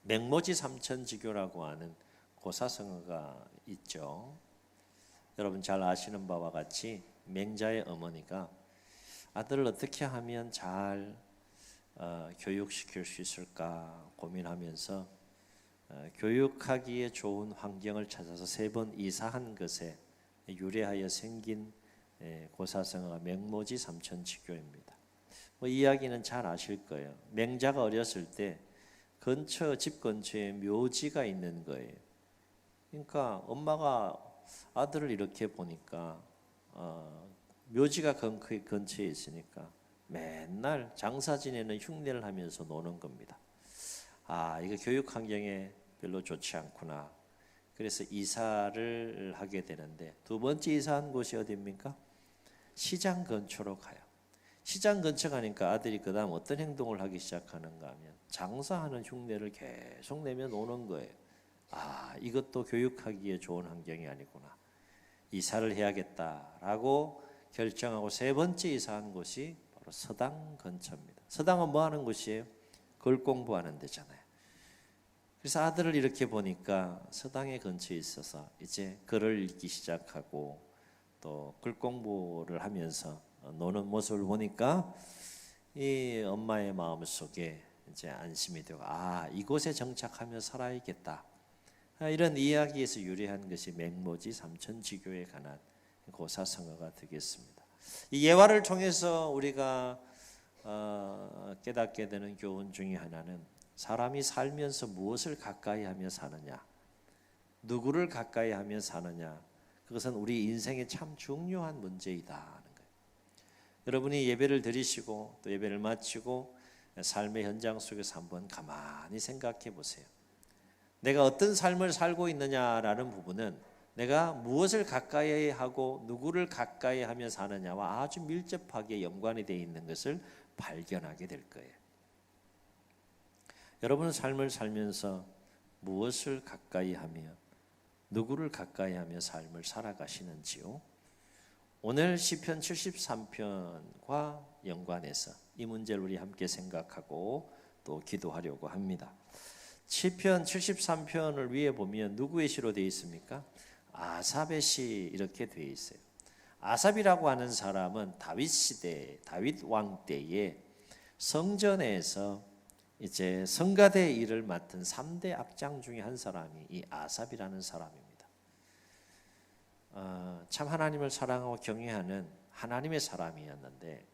맹모지 삼천지교라고 하는 고사성어가 있죠. 여러분 잘 아시는 바와 같이 맹자의 어머니가 아들을 어떻게 하면 잘 교육시킬 수 있을까 고민하면서 교육하기에 좋은 환경을 찾아서 3번 이사한 것에 유래하여 생긴 고사성어가 맹모지 삼천지교입니다. 이야기는 잘 아실 거예요. 맹자가 어렸을 때 집 근처에 묘지가 있는 거예요. 그러니까 엄마가 아들을 이렇게 보니까 묘지가 근처에 있으니까 맨날 장사 지내는 흉내를 하면서 노는 겁니다. 이거 교육 환경에 별로 좋지 않구나. 그래서 이사를 하게 되는데 2번째 이사한 곳이 어디입니까? 시장 근처로 가요. 시장 근처 가니까 아들이 그 다음 어떤 행동을 하기 시작하는가 하면 장사하는 흉내를 계속 내며 노는 거예요. 이것도 교육하기에 좋은 환경이 아니구나. 이사를 해야겠다라고 결정하고 3번째 이사한 곳이 바로 서당 근처입니다. 서당은 뭐 하는 곳이에요? 글 공부하는 데잖아요. 그래서 아들을 이렇게 보니까 서당의 근처에 있어서 이제 글을 읽기 시작하고 또 글 공부를 하면서 노는 모습을 보니까 이 엄마의 마음속에 이제 안심이 되고 이곳에 정착하며 살아야겠다. 이런 이야기에서 유래한 것이 맹모지 삼천지교에 관한 고사성어가 되겠습니다. 이 예화를 통해서 우리가 깨닫게 되는 교훈 중에 하나는 사람이 살면서 무엇을 가까이 하며 사느냐, 누구를 가까이 하며 사느냐, 그것은 우리 인생에 참 중요한 문제이다 하는 거예요. 여러분이 예배를 드리시고 또 예배를 마치고 삶의 현장 속에서 한번 가만히 생각해 보세요. 내가 어떤 삶을 살고 있느냐라는 부분은 내가 무엇을 가까이 하고 누구를 가까이 하며 사느냐와 아주 밀접하게 연관이 되어 있는 것을 발견하게 될 거예요. 여러분은 삶을 살면서 무엇을 가까이 하며 누구를 가까이 하며 삶을 살아가시는지요? 오늘 시편 73편과 연관해서 이 문제를 우리 함께 생각하고 또 기도하려고 합니다. 시편 73편을 위에 보면 누구의 시로 되어 있습니까? 아삽의 시 이렇게 되어 있어요. 아삽이라고 하는 사람은 다윗 시대, 다윗 왕 때에 성전에서 이제 성가대 일을 맡은 3대 앞장 중에 한 사람이 이 아삽이라는 사람입니다. 참 하나님을 사랑하고 경외하는 하나님의 사람이었는데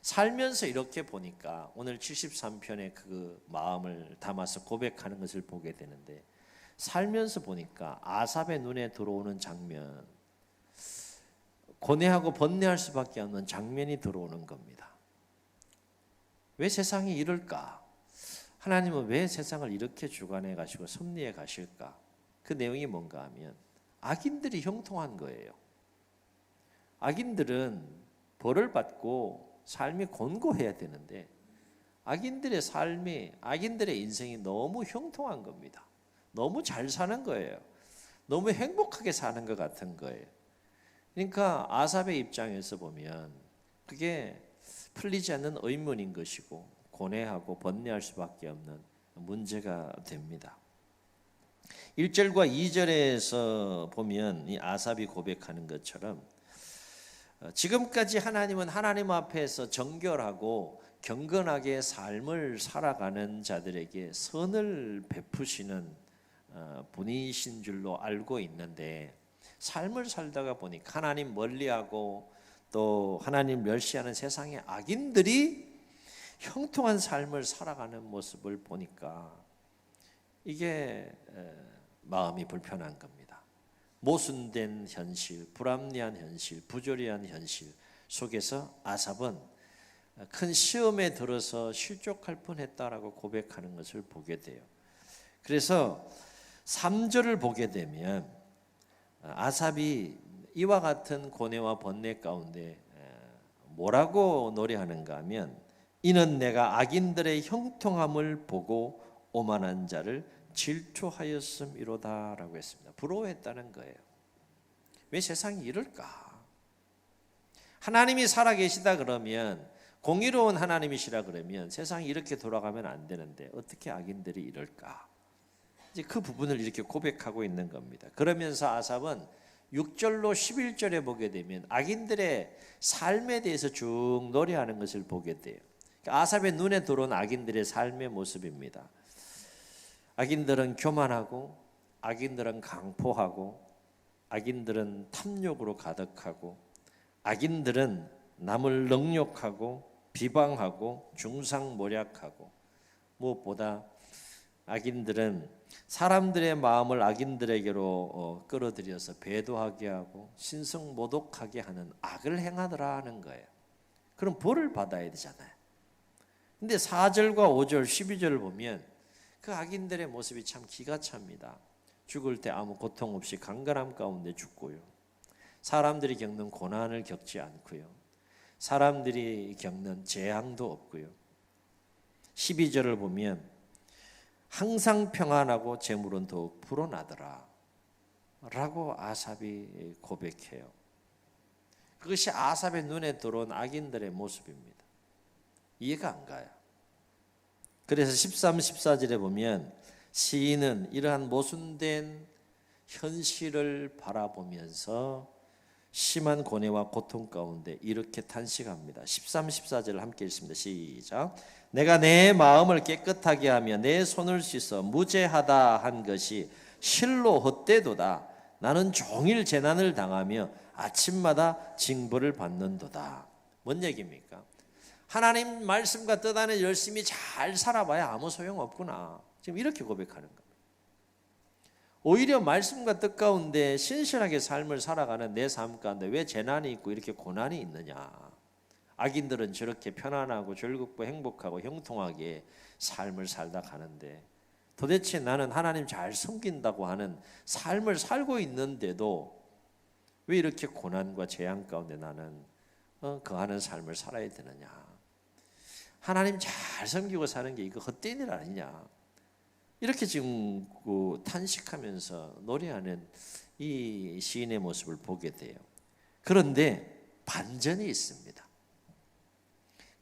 살면서 이렇게 보니까 오늘 73편의 그 마음을 담아서 고백하는 것을 보게 되는데 살면서 보니까 아삽의 눈에 들어오는 장면, 고뇌하고 번뇌할 수밖에 없는 장면이 들어오는 겁니다. 왜 세상이 이럴까? 하나님은 왜 세상을 이렇게 주관해 가시고 섭리해 가실까? 그 내용이 뭔가 하면 악인들이 형통한 거예요. 악인들은 벌을 받고 삶이 곤고해야 되는데 악인들의 삶이, 악인들의 인생이 너무 형통한 겁니다. 너무 잘 사는 거예요. 너무 행복하게 사는 것 같은 거예요. 그러니까 아삽의 입장에서 보면 그게 풀리지 않는 의문인 것이고 고뇌하고 번뇌할 수밖에 없는 문제가 됩니다. 1절과 2절에서 보면 이 아삽이 고백하는 것처럼 지금까지 하나님은 하나님 앞에서 정결하고 경건하게 삶을 살아가는 자들에게 선을 베푸시는 분이신 줄로 알고 있는데 삶을 살다가 보니까 하나님 멀리하고 또 하나님 멸시하는 세상의 악인들이 형통한 삶을 살아가는 모습을 보니까 이게 마음이 불편한 겁니다. 모순된 현실, 불합리한 현실, 부조리한 현실 속에서 아삽은 큰 시험에 들어서 실족할 뻔했다라고 고백하는 것을 보게 돼요. 그래서 3절을 보게 되면 아삽이 이와 같은 고뇌와 번뇌 가운데 뭐라고 노래하는가 하면 이는 내가 악인들의 형통함을 보고 오만한 자를 질투하였음이로다 라고 했습니다. 부러워했다는 거예요. 왜 세상이 이럴까? 하나님이 살아계시다 그러면 공의로운 하나님이시라 그러면 세상이 이렇게 돌아가면 안 되는데 어떻게 악인들이 이럴까? 이제 그 부분을 이렇게 고백하고 있는 겁니다. 그러면서 아삽은 6절로 11절에 보게 되면 악인들의 삶에 대해서 쭉 노래하는 것을 보게 돼요. 아삽의 눈에 들어온 악인들의 삶의 모습입니다. 악인들은 교만하고, 악인들은 강포하고, 악인들은 탐욕으로 가득하고, 악인들은 남을 능욕하고 비방하고 중상모략하고, 무엇보다 악인들은 사람들의 마음을 악인들에게로 끌어들여서 배도하게 하고 신성모독하게 하는 악을 행하더라 하는 거예요. 그럼 벌을 받아야 되잖아요. 근데 4절과 5절, 12절을 보면 그 악인들의 모습이 참 기가 찹니다. 죽을 때 아무 고통 없이 강건함 가운데 죽고요. 사람들이 겪는 고난을 겪지 않고요. 사람들이 겪는 재앙도 없고요. 12절을 보면 항상 평안하고 재물은 더욱 불어나더라 라고 아삽이 고백해요. 그것이 아삽의 눈에 들어온 악인들의 모습입니다. 이해가 안 가요. 그래서 13, 14절에 보면 시인은 이러한 모순된 현실을 바라보면서 심한 고뇌와 고통 가운데 이렇게 탄식합니다. 13, 14절을 함께 읽습니다. 시작. 내가 내 마음을 깨끗하게 하며 내 손을 씻어 무죄하다 한 것이 실로 헛되도다. 나는 종일 재난을 당하며 아침마다 징벌을 받는도다. 뭔 얘기입니까? 하나님 말씀과 뜻 안에 열심히 잘 살아봐야 아무 소용없구나. 지금 이렇게 고백하는 겁니다. 오히려 말씀과 뜻 가운데 신실하게 삶을 살아가는 내 삶 가운데 왜 재난이 있고 이렇게 고난이 있느냐. 악인들은 저렇게 편안하고 즐겁고 행복하고 형통하게 삶을 살다 가는데 도대체 나는 하나님 잘 섬긴다고 하는 삶을 살고 있는데도 왜 이렇게 고난과 재앙 가운데 나는 거하는 삶을 살아야 되느냐. 하나님 잘 섬기고 사는 게 이거 헛된 일 아니냐. 이렇게 지금 탄식하면서 노래하는 이 시인의 모습을 보게 돼요. 그런데 반전이 있습니다.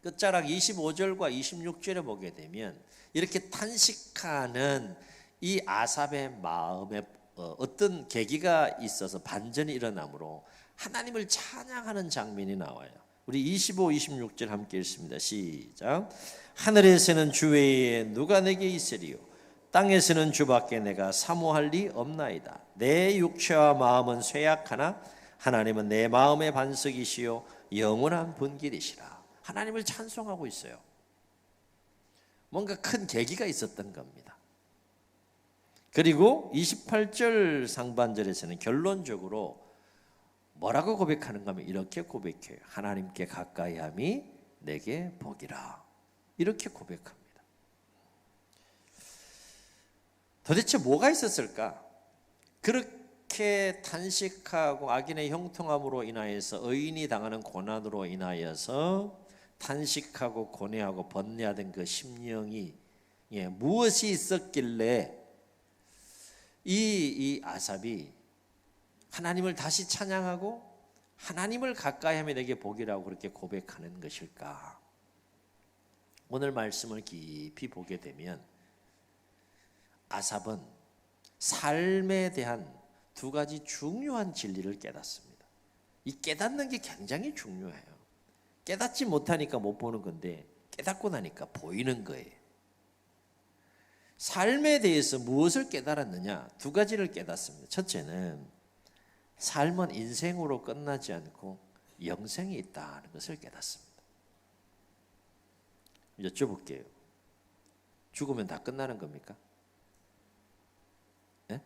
끝자락 25절과 26절에 보게 되면 이렇게 탄식하는 이 아삽의 마음에 어떤 계기가 있어서 반전이 일어나므로 하나님을 찬양하는 장면이 나와요. 우리 25, 26절 함께 읽습니다. 시작. 하늘에서는 주 외에 누가 내게 있으리요 땅에서는 주밖에 내가 사모할 리 없나이다. 내 육체와 마음은 쇠약하나 하나님은 내 마음의 반석이시요 영원한 분길이시라. 하나님을 찬송하고 있어요. 뭔가 큰 계기가 있었던 겁니다. 그리고 28절 상반절에서는 결론적으로 뭐라고 고백하는가 하면 이렇게 고백해요. 하나님께 가까이함이 내게 복이라. 이렇게 고백합니다. 도대체 뭐가 있었을까? 그렇게 탄식하고 악인의 형통함으로 인하여서 의인이 당하는 고난으로 인하여서 탄식하고 고뇌하고 번뇌하던 그 심령이 무엇이 있었길래 이 아삽이 하나님을 다시 찬양하고 하나님을 가까이 하며 내게 복이라고 그렇게 고백하는 것일까? 오늘 말씀을 깊이 보게 되면 아삽은 삶에 대한 두 가지 중요한 진리를 깨닫습니다. 이 깨닫는 게 굉장히 중요해요. 깨닫지 못하니까 못 보는 건데 깨닫고 나니까 보이는 거예요. 삶에 대해서 무엇을 깨달았느냐? 두 가지를 깨닫습니다. 첫째는 삶은 인생으로 끝나지 않고 영생이 있다는 것을 깨닫습니다. 여쭤볼게요. 죽으면 다 끝나는 겁니까? 네?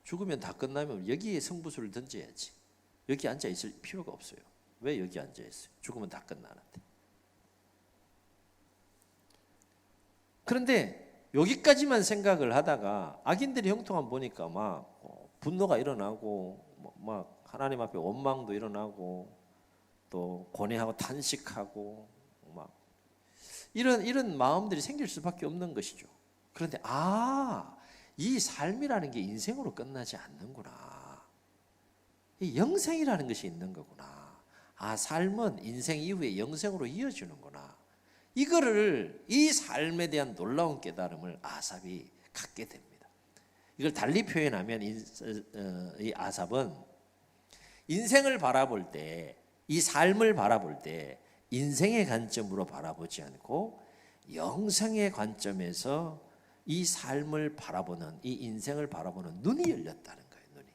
죽으면 다 끝나면 여기에 성부수를 던져야지. 여기 앉아 있을 필요가 없어요. 왜 여기 앉아 있어요? 죽으면 다 끝나는데. 그런데 여기까지만 생각을 하다가 악인들의 형통함 보니까 막 분노가 일어나고 막 하나님 앞에 원망도 일어나고 또 고뇌하고 탄식하고 막 이런 마음들이 생길 수밖에 없는 것이죠. 그런데 이 삶이라는 게 인생으로 끝나지 않는구나. 이 영생이라는 것이 있는 거구나. 삶은 인생 이후에 영생으로 이어지는구나. 이거를 이 삶에 대한 놀라운 깨달음을 아삽이 갖게 됩니다. 이걸 달리 표현하면 이 아삽은 인생을 바라볼 때, 이 삶을 바라볼 때 인생의 관점으로 바라보지 않고 영생의 관점에서 이 삶을 바라보는, 이 인생을 바라보는 눈이 열렸다는 거예요. 눈이.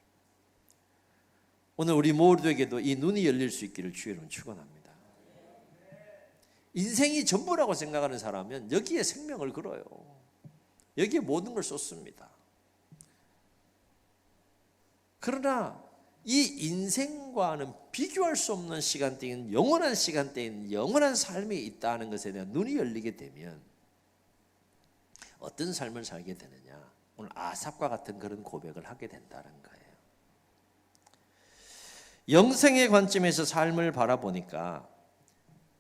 오늘 우리 모두에게도 이 눈이 열릴 수 있기를 주의 이름으로 축원합니다. 인생이 전부라고 생각하는 사람은 여기에 생명을 걸어요. 여기에 모든 걸 쏟습니다. 그러나 이 인생과는 비교할 수 없는 시간대인, 영원한 시간대인, 영원한 삶이 있다는 것에 대한 눈이 열리게 되면 어떤 삶을 살게 되느냐, 오늘 아삽과 같은 그런 고백을 하게 된다는 거예요. 영생의 관점에서 삶을 바라보니까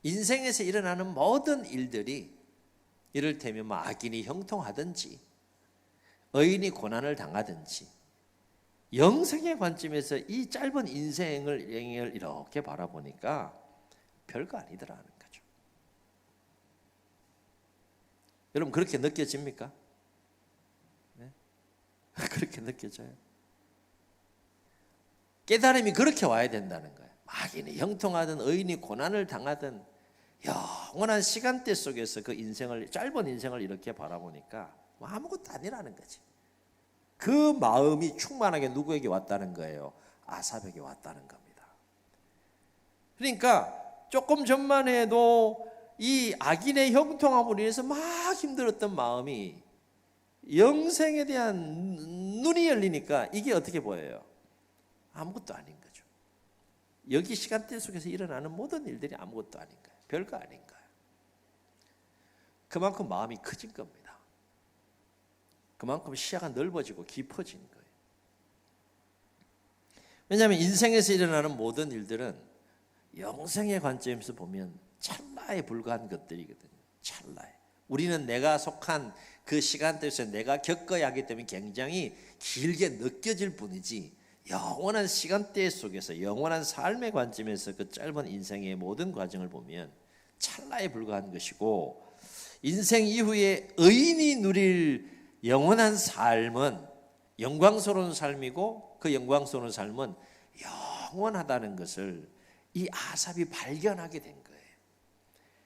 인생에서 일어나는 모든 일들이, 이를테면 악인이 형통하든지 의인이 고난을 당하든지, 영생의 관점에서 이 짧은 인생을 이렇게 바라보니까 별거 아니더라는 거죠. 여러분 그렇게 느껴집니까? 네? 그렇게 느껴져요. 깨달음이 그렇게 와야 된다는 거예요. 악인이 형통하든 의인이 고난을 당하든 영원한 시간대 속에서 그 인생을, 짧은 인생을 이렇게 바라보니까 아무것도 아니라는 거지. 그 마음이 충만하게 누구에게 왔다는 거예요? 아삽에게 왔다는 겁니다. 그러니까 조금 전만 해도 이 악인의 형통함으로 인해서 막 힘들었던 마음이 영생에 대한 눈이 열리니까 이게 어떻게 보여요? 아무것도 아닌 거죠. 여기 시간대 속에서 일어나는 모든 일들이 아무것도 아닌 거예요. 별거 아닌 거예요. 그만큼 마음이 커진 겁니다. 그만큼 시야가 넓어지고 깊어진 거예요. 왜냐하면 인생에서 일어나는 모든 일들은 영생의 관점에서 보면 찰나에 불과한 것들이거든요. 찰나에. 우리는 내가 속한 그 시간대에서 내가 겪어야 하기 때문에 굉장히 길게 느껴질 뿐이지, 영원한 시간대 속에서 영원한 삶의 관점에서 그 짧은 인생의 모든 과정을 보면 찰나에 불과한 것이고, 인생 이후에 의인이 누릴 영원한 삶은 영광스러운 삶이고, 그 영광스러운 삶은 영원하다는 것을 이 아삽이 발견하게 된 거예요.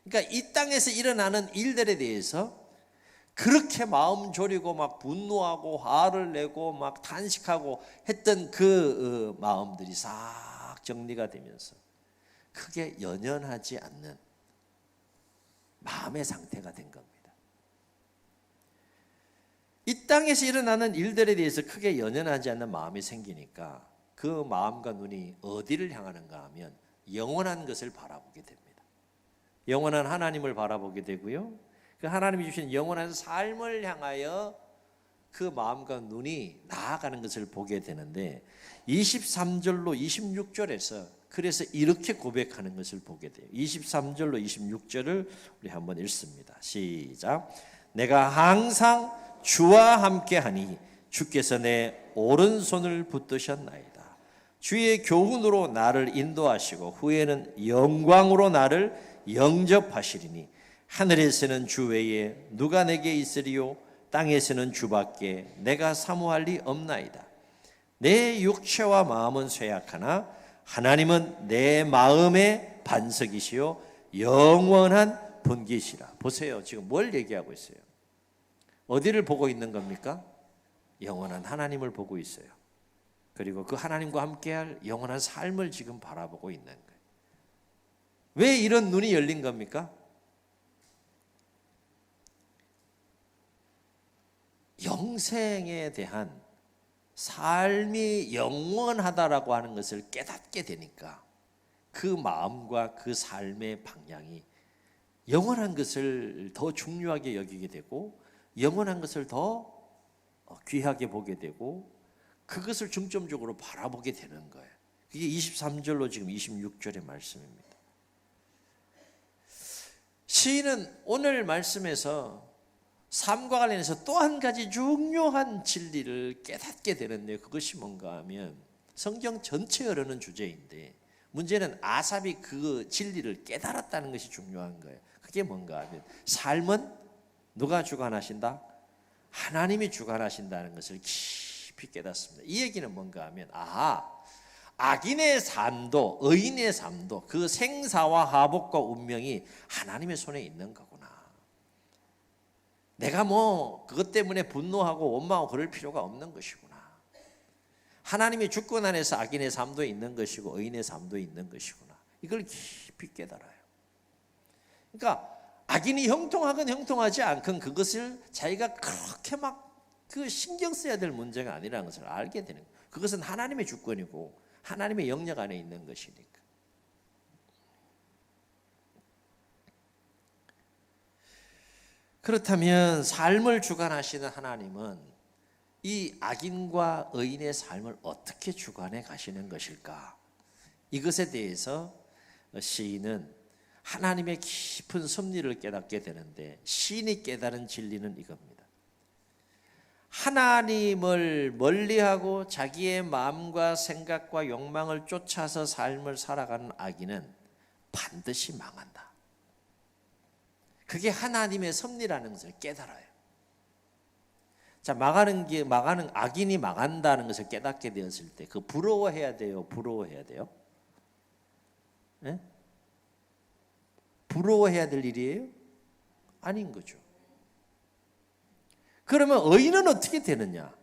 그러니까 이 땅에서 일어나는 일들에 대해서 그렇게 마음 졸이고 막 분노하고 화를 내고 막 탄식하고 했던 그 마음들이 싹 정리가 되면서 크게 연연하지 않는 마음의 상태가 된 겁니다. 이 땅에서 일어나는 일들에 대해서 크게 연연하지 않는 마음이 생기니까 그 마음과 눈이 어디를 향하는가 하면 영원한 것을 바라보게 됩니다. 영원한 하나님을 바라보게 되고요, 그 하나님이 주신 영원한 삶을 향하여 그 마음과 눈이 나아가는 것을 보게 되는데, 23절로 26절에서 그래서 이렇게 고백하는 것을 보게 돼요. 23절로 26절을 우리 한번 읽습니다. 시작. 내가 항상 주와 함께하니 주께서 내 오른손을 붙드셨나이다. 주의 교훈으로 나를 인도하시고 후에는 영광으로 나를 영접하시리니 하늘에서는 주 외에 누가 내게 있으리요, 땅에서는 주밖에 내가 사모할 리 없나이다. 내 육체와 마음은 쇠약하나 하나님은 내 마음의 반석이시요 영원한 분기시라. 보세요, 지금 뭘 얘기하고 있어요? 어디를 보고 있는 겁니까? 영원한 하나님을 보고 있어요. 그리고 그 하나님과 함께할 영원한 삶을 지금 바라보고 있는 거예요. 왜 이런 눈이 열린 겁니까? 영생에 대한 삶이 영원하다라고 하는 것을 깨닫게 되니까 그 마음과 그 삶의 방향이 영원한 것을 더 중요하게 여기게 되고, 영원한 것을 더 귀하게 보게 되고, 그것을 중점적으로 바라보게 되는 거예요. 그게 23절로 지금 26절의 말씀입니다. 시인은 오늘 말씀에서 삶과 관련해서 또 한 가지 중요한 진리를 깨닫게 되는데, 그것이 뭔가 하면 성경 전체에 흐르는 주제인데, 문제는 아삽이 그 진리를 깨달았다는 것이 중요한 거예요. 그게 뭔가 하면 삶은 누가 주관하신다? 하나님이 주관하신다는 것을 깊이 깨닫습니다. 이 얘기는 뭔가 하면 악인의 삶도 의인의 삶도 그 생사와 화복과 운명이 하나님의 손에 있는 거구나. 내가 그것 때문에 분노하고 원망하고 그럴 필요가 없는 것이구나. 하나님의 주권 안에서 악인의 삶도 있는 것이고 의인의 삶도 있는 것이구나. 이걸 깊이 깨달아요. 그러니까 악인이 형통하건 형통하지 않건 그것을 자기가 그렇게 그 신경 써야 될 문제가 아니라는 것을 알게 되는 거예요. 그것은 하나님의 주권이고 하나님의 영역 안에 있는 것이니까. 그렇다면 삶을 주관하시는 하나님은 이 악인과 의인의 삶을 어떻게 주관해 가시는 것일까? 이것에 대해서 시인은 하나님의 깊은 섭리를 깨닫게 되는데, 시인이 깨달은 진리는 이겁니다. 하나님을 멀리하고 자기의 마음과 생각과 욕망을 쫓아서 삶을 살아가는 악인은 반드시 망한다. 그게 하나님의 섭리라는 것을 깨달아요. 자, 악인이 망한다는 것을 깨닫게 되었을 때 그 부러워해야 돼요? 부러워해야 돼요? 네? 부러워해야 될 일이에요? 아닌 거죠. 그러면 의인은 어떻게 되느냐?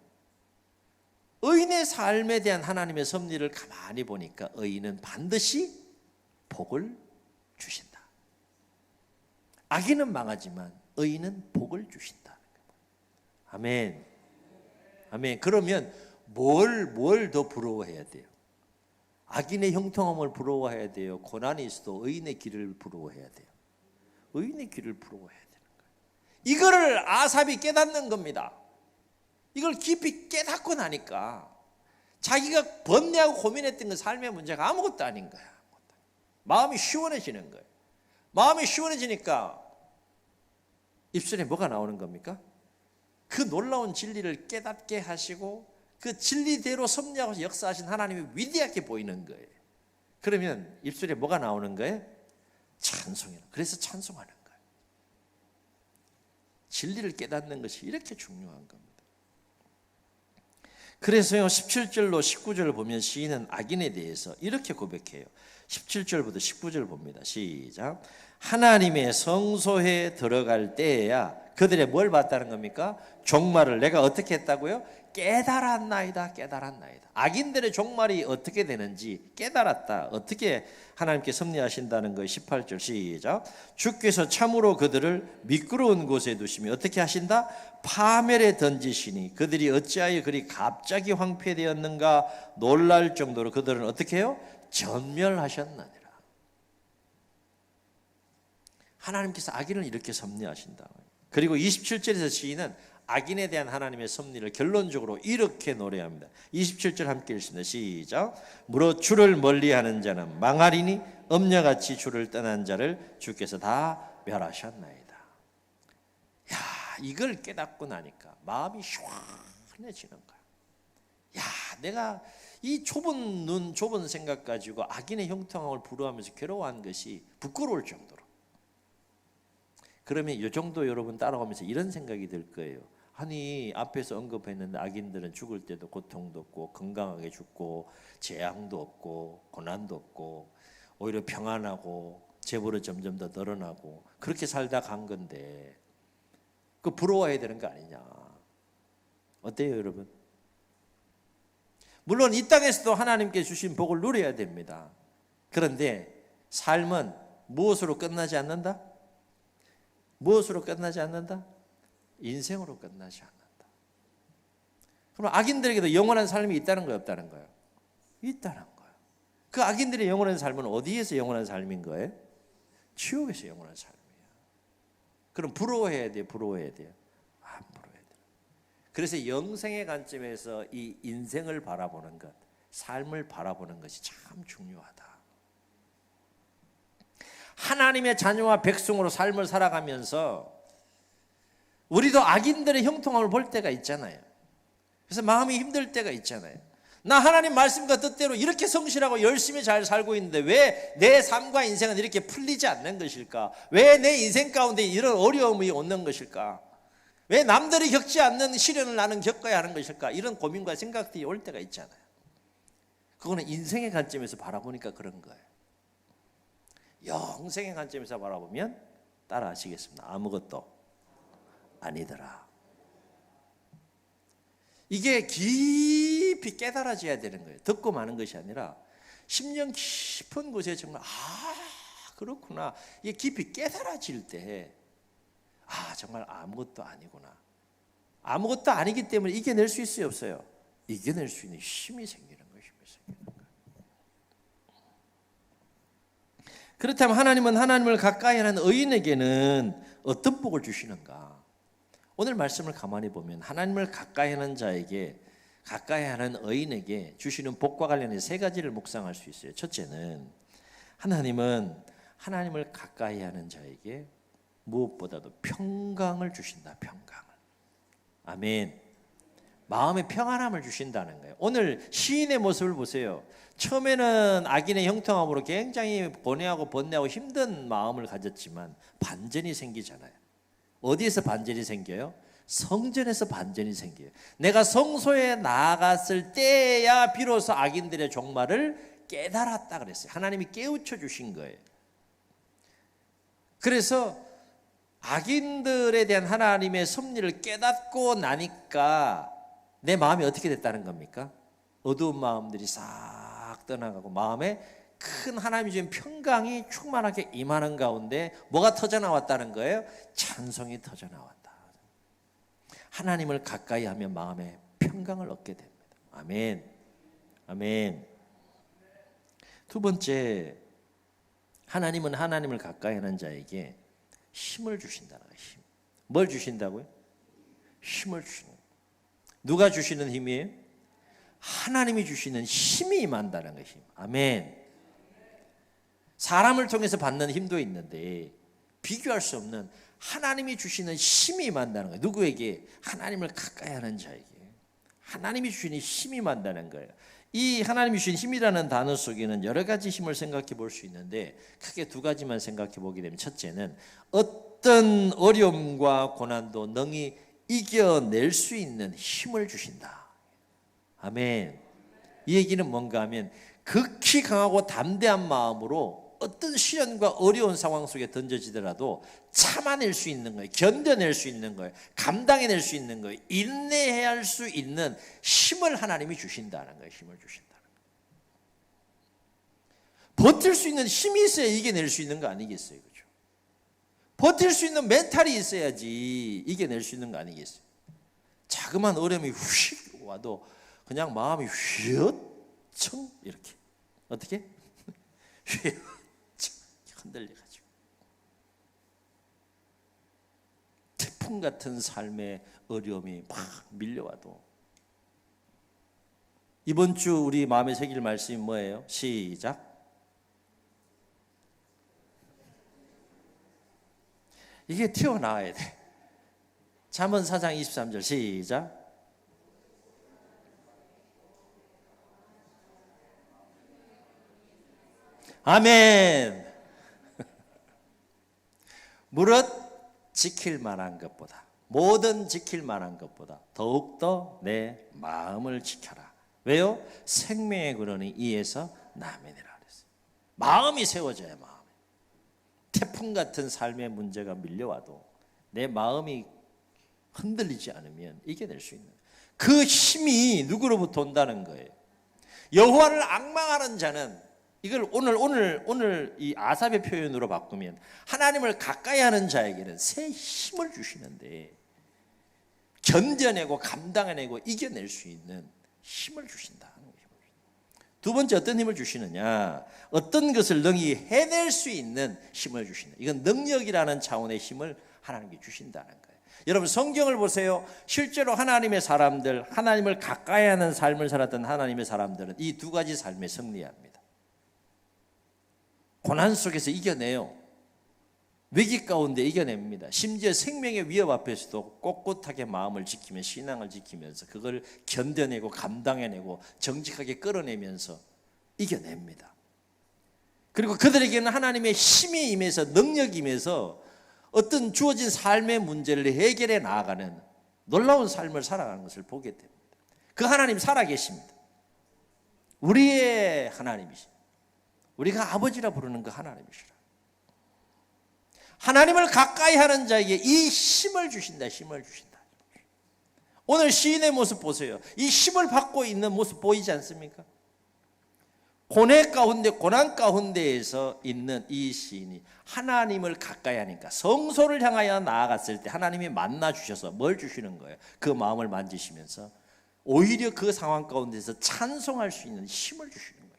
의인의 삶에 대한 하나님의 섭리를 가만히 보니까 의인은 반드시 복을 주신다. 악인은 망하지만 의인은 복을 주신다. 아멘. 아멘. 그러면 뭘 더 부러워해야 돼요? 악인의 형통함을 부러워해야 돼요? 고난이 있어도 의인의 길을 부러워해야 돼요? 의인의 길을 부러워해야 되는 거예요. 이거를 아삽이 깨닫는 겁니다. 이걸 깊이 깨닫고 나니까 자기가 번뇌하고 고민했던 그 삶의 문제가 아무것도 아닌 거야. 마음이 시원해지는 거예요. 마음이 시원해지니까 입술에 뭐가 나오는 겁니까? 그 놀라운 진리를 깨닫게 하시고 그 진리대로 섭리하고 역사하신 하나님이 위대하게 보이는 거예요. 그러면 입술에 뭐가 나오는 거예요? 찬송이에요. 그래서 찬송하는 거예요. 진리를 깨닫는 것이 이렇게 중요한 겁니다. 그래서요 17절로 19절을 보면 시인은 악인에 대해서 이렇게 고백해요. 17절부터 19절 봅니다. 시작. 하나님의 성소에 들어갈 때에야 그들의 뭘 봤다는 겁니까? 종말을 내가 어떻게 했다고요? 깨달았나이다. 깨달았나이다. 악인들의 종말이 어떻게 되는지 깨달았다. 어떻게 하나님께 섭리하신다는 거예요. 18절 시작. 주께서 참으로 그들을 미끄러운 곳에 두시며 어떻게 하신다? 파멸에 던지시니 그들이 어찌하여 그리 갑자기 황폐되었는가 놀랄 정도로 그들은 어떻게 해요? 전멸하셨나니라. 하나님께서 악인을 이렇게 섭리하신다. 그리고 27절에서 시인은 악인에 대한 하나님의 섭리를 결론적으로 이렇게 노래합니다. 27절 함께 읽습니다. 시작. 무릇 주를 멀리하는 자는 망하리니 엄녀같이 주를 떠난 자를 주께서 다 멸하셨나이다. 야, 이걸 깨닫고 나니까 마음이 시원해지는 거야. 야, 내가 이 좁은 눈, 좁은 생각 가지고 악인의 형통함을 부러워하면서 괴로워한 것이 부끄러울 정도로. 그러면 이 정도 여러분 따라오면서 이런 생각이 들 거예요. 아니 앞에서 언급했는데 악인들은 죽을 때도 고통도 없고 건강하게 죽고 재앙도 없고 고난도 없고 오히려 평안하고 재벌은 점점 더 늘어나고 그렇게 살다 간 건데 그 부러워해야 되는 거 아니냐. 어때요 여러분? 물론 이 땅에서도 하나님께 주신 복을 누려야 됩니다. 그런데 삶은 무엇으로 끝나지 않는다? 무엇으로 끝나지 않는다? 인생으로 끝나지 않는다. 그럼 악인들에게도 영원한 삶이 있다는 거예요? 없다는 거예요? 있다는 거예요. 그 악인들의 영원한 삶은 어디에서 영원한 삶인 거예요? 지옥에서 영원한 삶이에요. 그럼 부러워해야 돼요? 부러워해야 돼요? 안 부러워해야 돼요. 그래서 영생의 관점에서 이 인생을 바라보는 것, 삶을 바라보는 것이 참 중요하다. 하나님의 자녀와 백성으로 삶을 살아가면서 우리도 악인들의 형통함을 볼 때가 있잖아요. 그래서 마음이 힘들 때가 있잖아요. 나 하나님 말씀과 뜻대로 이렇게 성실하고 열심히 잘 살고 있는데 왜 내 삶과 인생은 이렇게 풀리지 않는 것일까? 왜 내 인생 가운데 이런 어려움이 오는 것일까? 왜 남들이 겪지 않는 시련을 나는 겪어야 하는 것일까? 이런 고민과 생각들이 올 때가 있잖아요. 그거는 인생의 관점에서 바라보니까 그런 거예요. 영생의 관점에서 바라보면 따라 하시겠습니다. 아무것도 아니더라. 이게 깊이 깨달아져야 되는 거예요. 듣고 마는 것이 아니라 10년 깊은 곳에 정말 그렇구나. 이게 깊이 깨달아질 때 정말 아무것도 아니구나. 아무것도 아니기 때문에 이겨낼 수 있어요, 없어요? 이겨낼 수 있는 힘이 생기는 거예요. 그렇다면 하나님은 하나님을 가까이 하는 의인에게는 어떤 복을 주시는가? 오늘 말씀을 가만히 보면 하나님을 가까이 하는 자에게, 가까이 하는 의인에게 주시는 복과 관련해서 세 가지를 묵상할 수 있어요. 첫째는 하나님은 하나님을 가까이 하는 자에게 무엇보다도 평강을 주신다. 평강을. 아멘. 마음의 평안함을 주신다는 거예요. 오늘 시인의 모습을 보세요. 처음에는 악인의 형통함으로 굉장히 고뇌하고 번뇌하고 힘든 마음을 가졌지만 반전이 생기잖아요. 어디에서 반전이 생겨요? 성전에서 반전이 생겨요. 내가 성소에 나아갔을 때야 비로소 악인들의 종말을 깨달았다 그랬어요. 하나님이 깨우쳐 주신 거예요. 그래서 악인들에 대한 하나님의 섭리를 깨닫고 나니까 내 마음이 어떻게 됐다는 겁니까? 어두운 마음들이 싹 떠나가고 마음에 큰 하나님이 주신 평강이 충만하게 임하는 가운데 뭐가 터져나왔다는 거예요? 찬송이 터져나왔다. 하나님을 가까이 하면 마음에 평강을 얻게 됩니다. 아멘. 아멘. 두 번째, 하나님은 하나님을 가까이 하는 자에게 힘을 주신다는 거예요. 힘. 뭘 주신다고요? 힘을 주시는 거예요. 누가 주시는 힘이에요? 하나님이 주시는 힘이 임한다는 거예요. 힘. 아멘. 사람을 통해서 받는 힘도 있는데 비교할 수 없는 하나님이 주시는 힘이 임한다는 거예요. 누구에게? 하나님을 가까이 하는 자에게. 하나님이 주시는 힘이 임한다는 거예요. 이 하나님이 주신 힘이라는 단어 속에는 여러 가지 힘을 생각해 볼 수 있는데 크게 두 가지만 생각해 보게 되면, 첫째는 어떤 어려움과 고난도 능히 이겨낼 수 있는 힘을 주신다. 아멘. 이 얘기는 뭔가 하면 극히 강하고 담대한 마음으로 어떤 시련과 어려운 상황 속에 던져지더라도 참아낼 수 있는 거예요. 견뎌낼 수 있는 거예요. 감당해낼 수 있는 거예요. 인내해야 할 수 있는 힘을 하나님이 주신다는 거예요. 힘을 주신다는 거예요. 버틸 수 있는 힘이 있어야 이겨낼 수 있는 거 아니겠어요? 그렇죠? 버틸 수 있는 멘탈이 있어야지 이겨낼 수 있는 거 아니겠어요? 자그마한 어려움이 휙 와도 그냥 마음이 휘어청 이렇게 어떻게? 휘어청 흔들려가지고 태풍 같은 삶의 어려움이 막 밀려와도, 이번 주 우리 마음에 새길 말씀이 뭐예요? 시작. 이게 튀어나와야 돼. 잠언 4장 23절 시작. 아멘. 무릇 지킬 만한 것보다, 모든 지킬 만한 것보다 더욱더 내 마음을 지켜라. 왜요? 생명의 근원이 이에서 남이니라 그랬어요. 마음이 세워져야 마음이. 태풍 같은 삶의 문제가 밀려와도 내 마음이 흔들리지 않으면 이겨낼 수 있는 그 힘이 누구로부터 온다는 거예요. 여호와를 앙망하는 자는, 이걸 오늘 이 아삽의 표현으로 바꾸면 하나님을 가까이 하는 자에게는 새 힘을 주시는데 견뎌내고 감당해내고 이겨낼 수 있는 힘을 주신다. 두 번째, 어떤 힘을 주시느냐? 어떤 것을 능히 해낼 수 있는 힘을 주신다. 이건 능력이라는 차원의 힘을 하나님께 주신다는 거예요. 여러분 성경을 보세요. 실제로 하나님의 사람들, 하나님을 가까이 하는 삶을 살았던 하나님의 사람들은 이 두 가지 삶에 승리합니다. 고난 속에서 이겨내요. 위기 가운데 이겨냅니다. 심지어 생명의 위협 앞에서도 꼿꼿하게 마음을 지키며 신앙을 지키면서 그걸 견뎌내고 감당해내고 정직하게 끌어내면서 이겨냅니다. 그리고 그들에게는 하나님의 힘이 임해서 능력이 임해서 어떤 주어진 삶의 문제를 해결해 나아가는 놀라운 삶을 살아가는 것을 보게 됩니다. 그 하나님 살아계십니다. 우리의 하나님이십니다. 우리가 아버지라 부르는 그 하나님이시라. 하나님을 가까이 하는 자에게 이 힘을 주신다. 힘을 주신다. 오늘 시인의 모습 보세요. 이 힘을 받고 있는 모습 보이지 않습니까? 고뇌 가운데 고난 가운데에서 있는 이 시인이 하나님을 가까이 하니까 성소를 향하여 나아갔을 때 하나님이 만나 주셔서 뭘 주시는 거예요? 그 마음을 만지시면서 오히려 그 상황 가운데서 찬송할 수 있는 힘을 주시는 것입니다.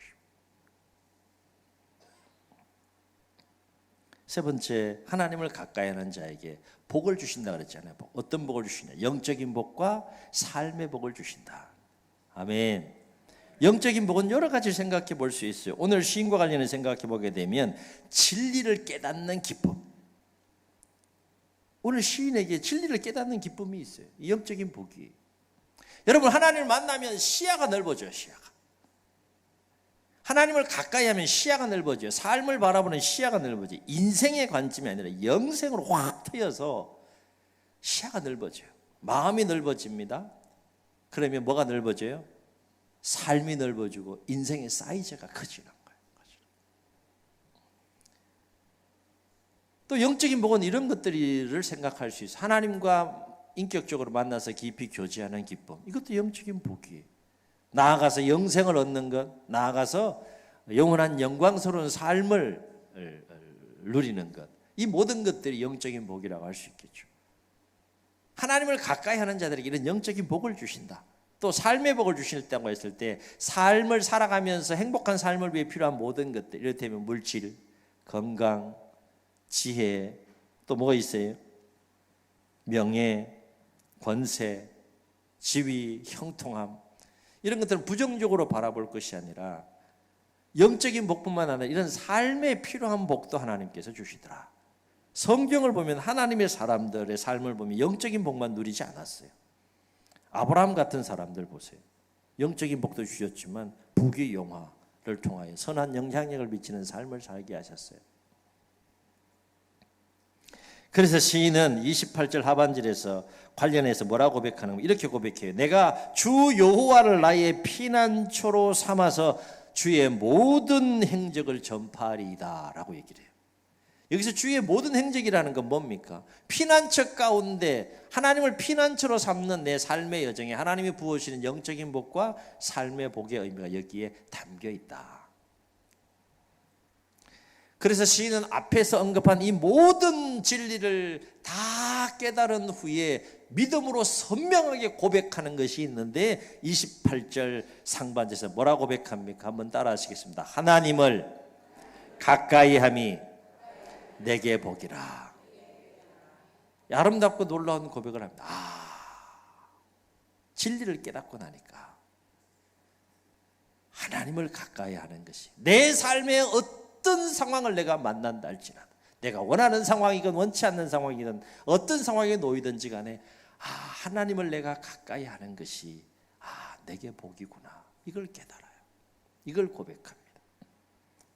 세 번째, 하나님을 가까이 하는 자에게 복을 주신다 그랬잖아요. 어떤 복을 주시냐? 영적인 복과 삶의 복을 주신다. 아멘. 영적인 복은 여러 가지 생각해 볼 수 있어요. 오늘 시인과 관련해 생각해 보게 되면 진리를 깨닫는 기쁨. 오늘 시인에게 진리를 깨닫는 기쁨이 있어요. 영적인 복이. 여러분, 하나님을 만나면 시야가 넓어져요. 시야가. 하나님을 가까이 하면 시야가 넓어져요. 삶을 바라보는 시야가 넓어져요. 인생의 관점이 아니라 영생으로 확 트여서 시야가 넓어져요. 마음이 넓어집니다. 그러면 뭐가 넓어져요? 삶이 넓어지고 인생의 사이즈가 커지는 거예요. 또 영적인 복은 이런 것들을 생각할 수 있어요. 하나님과 인격적으로 만나서 깊이 교제하는 기쁨. 이것도 영적인 복이에요. 나아가서 영생을 얻는 것, 나아가서 영원한 영광스러운 삶을 누리는 것. 이 모든 것들이 영적인 복이라고 할 수 있겠죠. 하나님을 가까이 하는 자들에게 이런 영적인 복을 주신다. 또 삶의 복을 주신다고 했을 때 삶을 살아가면서 행복한 삶을 위해 필요한 모든 것들, 이를테면 물질, 건강, 지혜, 또 뭐가 있어요? 명예, 권세, 지위, 형통함, 이런 것들은 부정적으로 바라볼 것이 아니라 영적인 복뿐만 아니라 이런 삶에 필요한 복도 하나님께서 주시더라. 성경을 보면 하나님의 사람들의 삶을 보면 영적인 복만 누리지 않았어요. 아브라함 같은 사람들 보세요. 영적인 복도 주셨지만 부귀 영화를 통하여 선한 영향력을 미치는 삶을 살게 하셨어요. 그래서 시인은 28절 하반절에서 관련해서 뭐라고 고백하는, 이렇게 고백해요. 내가 주 여호와를 나의 피난처로 삼아서 주의 모든 행적을 전파하리이다 라고 얘기를 해요. 여기서 주의 모든 행적이라는 건 뭡니까? 피난처 가운데 하나님을 피난처로 삼는 내 삶의 여정에 하나님이 부어주시는 영적인 복과 삶의 복의 의미가 여기에 담겨 있다. 그래서 시인은 앞에서 언급한 이 모든 진리를 다 깨달은 후에 믿음으로 선명하게 고백하는 것이 있는데 28절 상반절에서 뭐라고 고백합니까? 한번 따라 하시겠습니다. 하나님을 가까이 함이 내게 복이라. 아름답고 놀라운 고백을 합니다. 진리를 깨닫고 나니까 하나님을 가까이 하는 것이 내 삶의 어떤 상황을 내가 만난다 할지라도, 내가 원하는 상황이건 원치 않는 상황이든 어떤 상황에 놓이든지 간에 하나님을 내가 가까이 하는 것이 내게 복이구나, 이걸 깨달아요. 이걸 고백합니다.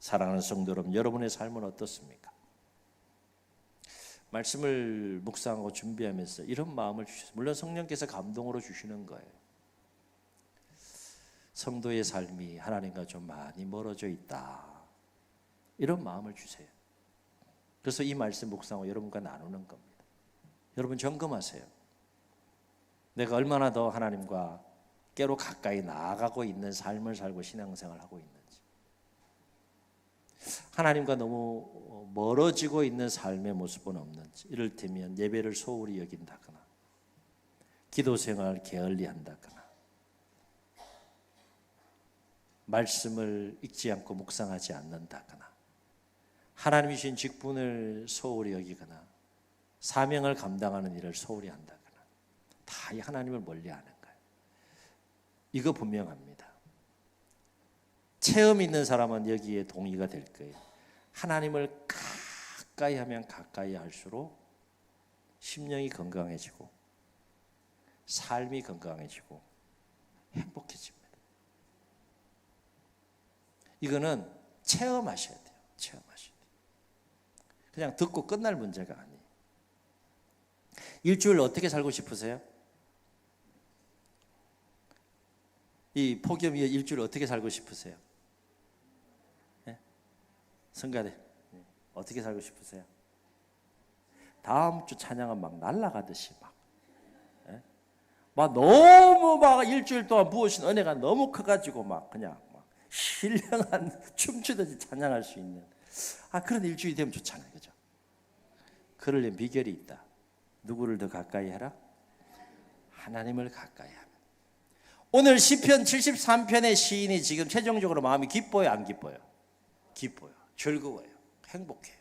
사랑하는 성도 여러분, 여러분의 삶은 어떻습니까? 말씀을 묵상하고 준비하면서 이런 마음을 주셨어요. 물론 성령께서 감동으로 주시는 거예요. 성도의 삶이 하나님과 좀 많이 멀어져 있다, 이런 마음을 주세요. 그래서 이 말씀 묵상하고 여러분과 나누는 겁니다. 여러분 점검하세요. 내가 얼마나 더 하나님과 깨로 가까이 나아가고 있는 삶을 살고 신앙생활을 하고 있는지, 하나님과 너무 멀어지고 있는 삶의 모습은 없는지, 이를테면 예배를 소홀히 여긴다거나 기도생활 게을리한다거나 말씀을 읽지 않고 묵상하지 않는다거나 하나님이 주신 직분을 소홀히 여기거나 사명을 감당하는 일을 소홀히 한다거나 다 이 하나님을 멀리하는 거예요. 이거 분명합니다. 체험 있는 사람은 여기에 동의가 될 거예요. 하나님을 가까이 하면 가까이 할수록 심령이 건강해지고 삶이 건강해지고 행복해집니다. 이거는 체험하셔야 돼요. 체험하셔야 돼요. 그냥 듣고 끝날 문제가 아니에요. 일주일 어떻게 살고 싶으세요? 이 폭염 위에 일주일 어떻게 살고 싶으세요? 네? 성가대 어떻게 살고 싶으세요? 다음 주 찬양은 막 날아가듯이 막 너무 막 일주일 동안 부으신 은혜가 너무 커가지고 막 그냥 막 신령한 춤추듯이 찬양할 수 있는 그런 일주일이 되면 좋잖아요, 그죠? 그러려면 비결이 있다. 누구를 더 가까이 해라? 하나님을 가까이 하면. 오늘 시편 73편의 시인이 지금 최종적으로 마음이 기뻐요, 안 기뻐요? 기뻐요, 즐거워요, 행복해요.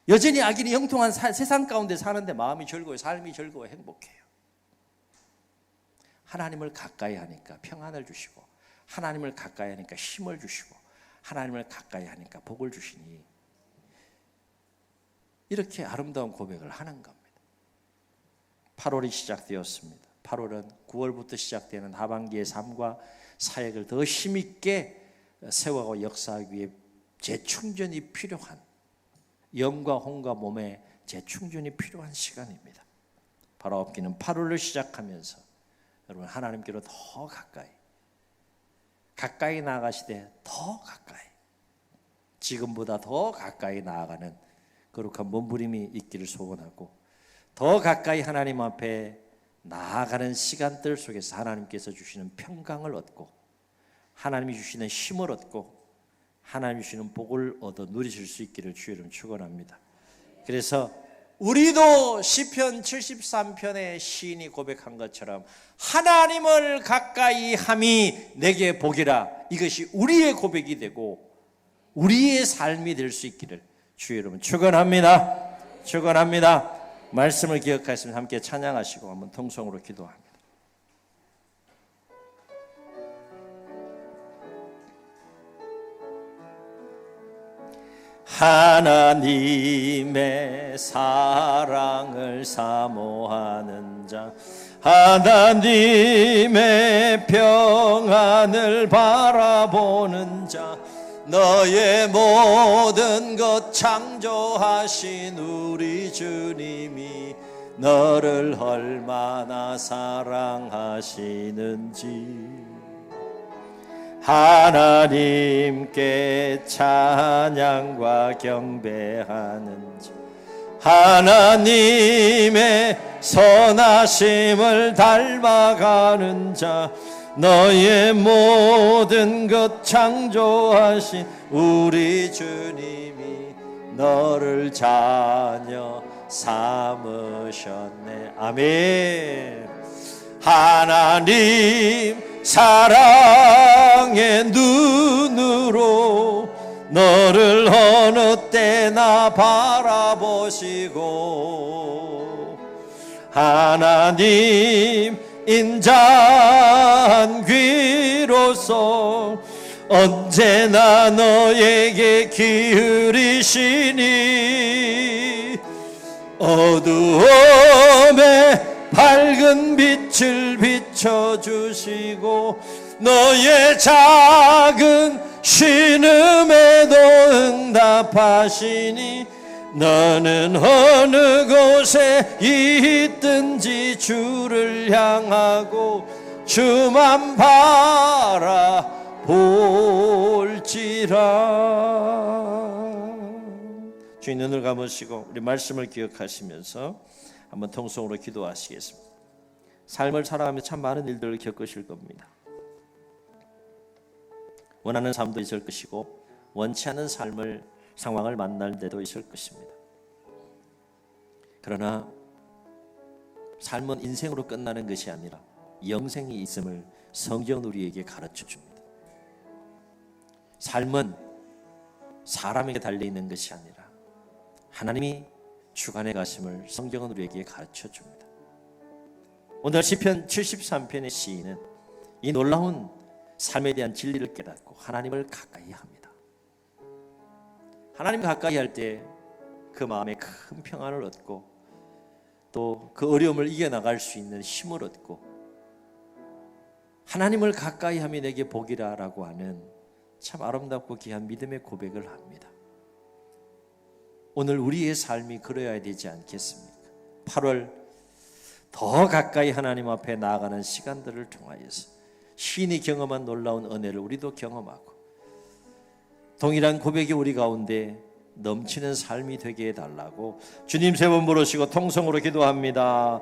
여전히 악인이 형통한 세상 가운데 사는데 마음이 즐거워요, 삶이 즐거워요, 행복해요. 하나님을 가까이 하니까 평안을 주시고, 하나님을 가까이 하니까 힘을 주시고, 하나님을 가까이 하니까 복을 주시니 이렇게 아름다운 고백을 하는 겁니다. 8월이 시작되었습니다. 8월은 9월부터 시작되는 하반기의 삶과 사역을 더 힘있게 세워가고 역사하기 위해 재충전이 필요한, 영과 혼과 몸의 재충전이 필요한 시간입니다. 바로 업기는 8월을 시작하면서 여러분 하나님께로 더 가까이 나아가시되 더 가까이, 지금보다 더 가까이 나아가는 거룩한 몸부림이 있기를 소원하고, 더 가까이 하나님 앞에 나아가는 시간들 속에서 하나님께서 주시는 평강을 얻고, 하나님이 주시는 힘을 얻고, 하나님이 주시는 복을 얻어 누리실 수 있기를 주의 이름 축원합니다. 그래서 우리도 시편 73편의 시인이 고백한 것처럼 하나님을 가까이 함이 내게 복이라, 이것이 우리의 고백이 되고 우리의 삶이 될 수 있기를 주의 여러분 축원합니다. 축원합니다. 말씀을 기억하시면 함께 찬양하시고 한번 통성으로 기도합니다. 하나님의 사랑을 사모하는 자, 하나님의 평안을 바라보는 자, 너의 모든 것 창조하신 우리 주님이 너를 얼마나 사랑하시는지 하나님께 찬양과 경배하는 자, 하나님의 선하심을 닮아가는 자, 너의 모든 것 창조하신 우리 주님이 너를 자녀 삼으셨네. 아멘. 하나님 사랑의 눈으로 너를 어느 때나 바라보시고, 하나님 인자한 귀로서 언제나 너에게 기울이시니 어두움에 밝은 빛을 비춰주시고 너의 작은 신음에도 응답하시니 너는 어느 곳에 있든지 주를 향하고 주만 바라볼지라. 주님 눈을 감으시고 우리 말씀을 기억하시면서 한번 통성으로 기도하시겠습니다. 삶을 살아가며 참 많은 일들을 겪으실 겁니다. 원하는 삶도 있을 것이고 원치 않는 상황을 만날 때도 있을 것입니다. 그러나 삶은 인생으로 끝나는 것이 아니라 영생이 있음을 성경은 우리에게 가르쳐 줍니다. 삶은 사람에게 달려있는 것이 아니라 하나님이 주관해 가심을 성경은 우리에게 가르쳐 줍니다. 오늘 시편 73편의 시인은 이 놀라운 삶에 대한 진리를 깨닫고 하나님을 가까이 합니다. 하나님 가까이 할 때 그 마음에 큰 평안을 얻고 또 그 어려움을 이겨나갈 수 있는 힘을 얻고 하나님을 가까이 하면 내게 복이라 라고 하는 참 아름답고 귀한 믿음의 고백을 합니다. 오늘 우리의 삶이 그래야 되지 않겠습니까? 8월 더 가까이 하나님 앞에 나아가는 시간들을 통하여서 신이 경험한 놀라운 은혜를 우리도 경험하고 동일한 고백이 우리 가운데 넘치는 삶이 되게 해달라고 주님 세 번 부르시고 통성으로 기도합니다.